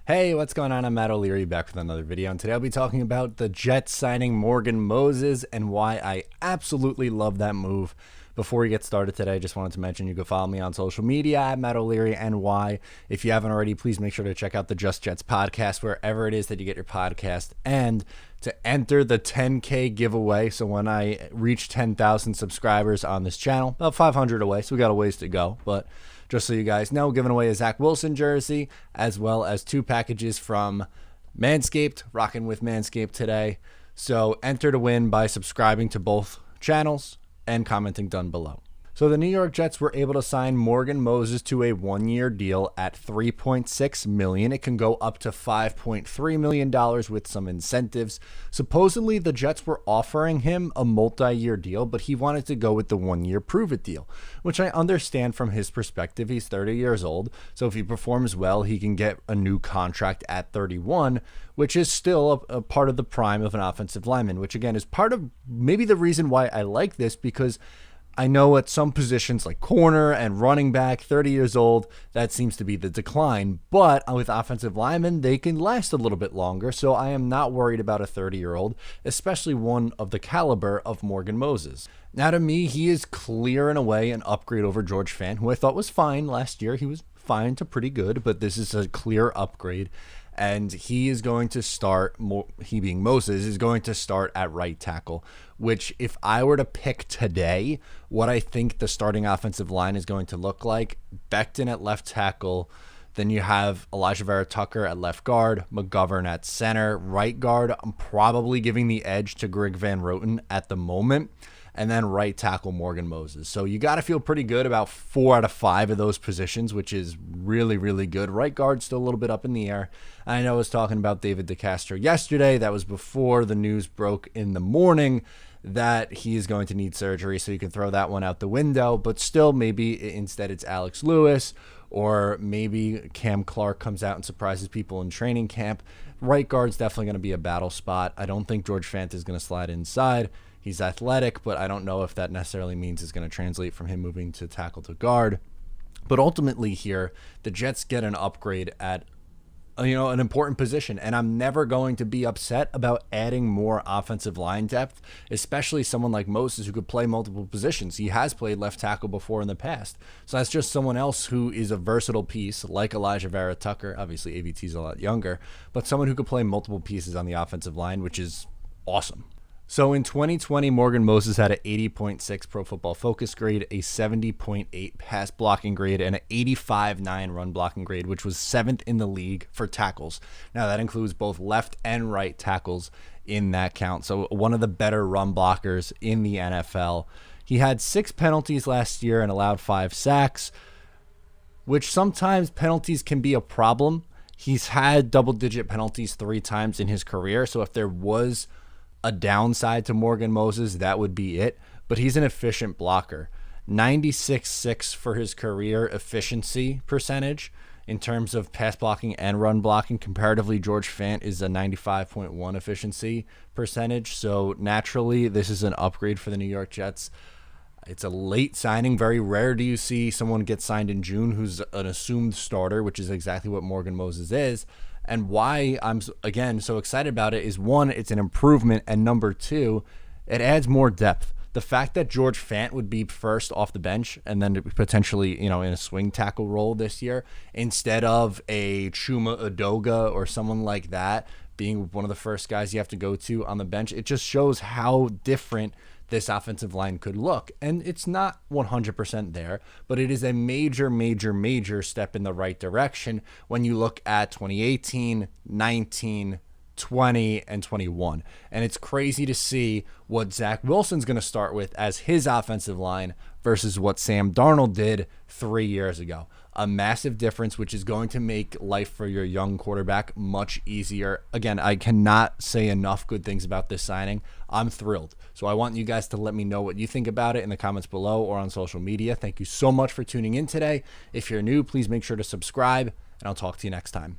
Hey, what's going on? I'm Matt O'Leary back with another video, and today I'll be talking about the Jets signing Morgan Moses and why I absolutely love that move. Before we get started today, I just wanted to mention you can follow me on social media at Matt O'Leary NY. If you haven't already, please make sure to check out the Just Jets podcast wherever it is that you get your podcast, and to enter the 10K giveaway. So when I reach 10,000 subscribers on this channel, about 500 away, so we got a ways to go, but just so you guys know, giving away a Zach Wilson jersey, as well as 2 packages from Manscaped, rocking with Manscaped today. So enter to win by subscribing to both channels and commenting down below. So the New York Jets were able to sign Morgan Moses to a 1-year deal at $3.6 million. It can go up to $5.3 million with some incentives. Supposedly the Jets were offering him a multi-year deal, but he wanted to go with the 1-year prove-it deal, which I understand from his perspective. He's 30 years old, so if he performs well, he can get a new contract at 31, which is still a part of the prime of an offensive lineman, which again is part of maybe the reason why I like this, because I know at some positions like corner and running back, 30 years old, that seems to be the decline. But with offensive linemen, they can last a little bit longer. So I am not worried about a 30-year-old, especially one of the caliber of Morgan Moses. Now, to me, he is clear in a way an upgrade over George Fant, who I thought was fine last year. He was fine to pretty good, but this is a clear upgrade. And he is going to start, he being Moses, is going to start at right tackle, which if I were to pick today what I think the starting offensive line is going to look like, Becton at left tackle, then you have Alijah Vera-Tucker at left guard, McGovern at center, right guard, I'm probably giving the edge to Greg Van Roten at the moment, and then right tackle Morgan Moses. So you got to feel pretty good about 4 out of 5 of those positions, which is really, really good. Right guard still a little bit up in the air. I know I was talking about David DeCastro yesterday. That was before the news broke in the morning that he is going to need surgery, so you can throw that one out the window. But still, maybe instead it's Alex Lewis, or maybe Cam Clark comes out and surprises people in training camp. Right guard's definitely going to be a battle spot. I don't think George Fant is going to slide inside. He's athletic, but I don't know if that necessarily means it's going to translate from him moving to tackle to guard. But ultimately here, the Jets get an upgrade at an important position, and I'm never going to be upset about adding more offensive line depth, especially someone like Moses who could play multiple positions. He has played left tackle before in the past, so that's just someone else who is a versatile piece, like Alijah Vera-Tucker. Obviously AVT's a lot younger, but someone who could play multiple pieces on the offensive line, which is awesome. So in 2020, Morgan Moses had an 80.6 Pro Football Focus grade, a 70.8 pass blocking grade, and an 85.9 run blocking grade, which was 7th in the league for tackles. Now that includes both left and right tackles in that count. So one of the better run blockers in the NFL. He had 6 penalties last year and allowed 5 sacks, which sometimes penalties can be a problem. He's had double-digit penalties 3 times in his career. So if there was a downside to Morgan Moses, that would be it. But he's an efficient blocker. 96.6 for his career efficiency percentage in terms of pass blocking and run blocking. Comparatively, George Fant is a 95.1 efficiency percentage. So naturally, this is an upgrade for the New York Jets. It's a late signing. Very rare do you see someone get signed in June who's an assumed starter, which is exactly what Morgan Moses is. And why I'm, again, so excited about it is, 1, it's an improvement, and number 2, it adds more depth. The fact that George Fant would be first off the bench and then potentially, in a swing tackle role this year, instead of a Chuma Edoga or someone like that being one of the first guys you have to go to on the bench, it just shows how different this offensive line could look. And it's not 100% there, but it is a major, major, major step in the right direction when you look at 2018, 19, 20, and 21. And it's crazy to see what Zach Wilson's going to start with as his offensive line versus what Sam Darnold did 3 years ago. A massive difference, which is going to make life for your young quarterback much easier. Again, I cannot say enough good things about this signing. I'm thrilled. So I want you guys to let me know what you think about it in the comments below or on social media. Thank you so much for tuning in today. If you're new, please make sure to subscribe, and I'll talk to you next time.